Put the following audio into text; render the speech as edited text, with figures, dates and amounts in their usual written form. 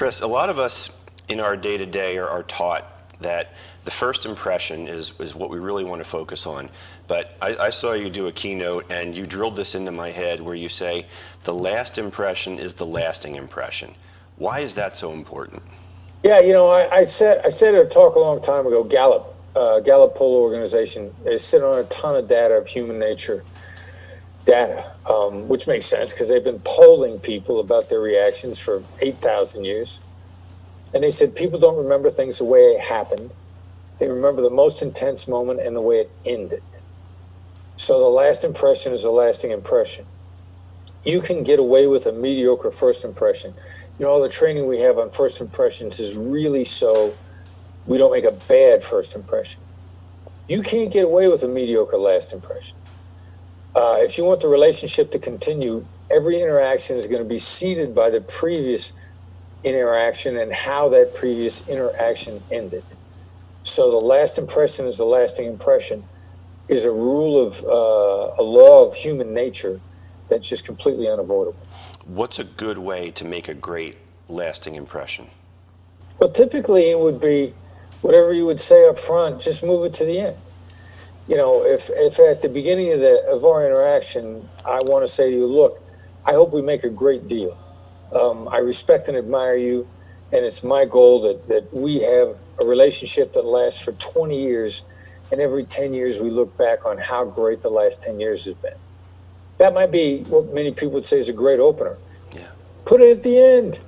Chris, a lot of us in our day-to-day are taught that the first impression is what we really want to focus on. But I saw you do a keynote and you drilled this into my head where you say the last impression is the lasting impression. Why is that so important? Yeah, you know, I said at a talk a long time ago, Gallup poll organization, they sit on a ton of data of human nature data, which makes sense because they've been polling people about their reactions for 8,000 years. And they said people don't remember things the way it happened. They remember the most intense moment and the way it ended. So the last impression is a lasting impression. You can get away with a mediocre first impression. You know, all the training we have on first impressions is really so we don't make a bad first impression. You can't get away with a mediocre last impression. If you want the relationship to continue, every interaction is going to be seeded by the previous interaction and how that previous interaction ended. So the last impression is the lasting impression is a rule of a law of human nature that's just completely unavoidable. What's a good way to make a great lasting impression? Well, typically it would be whatever you would say up front, just move it to the end. You know, if at the beginning of our interaction, I want to say to you, look, I hope we make a great deal. I respect and admire you, and it's my goal that we have a relationship that lasts for 20 years, and every 10 years we look back on how great the last 10 years has been. That might be what many people would say is a great opener. Yeah. Put it at the end.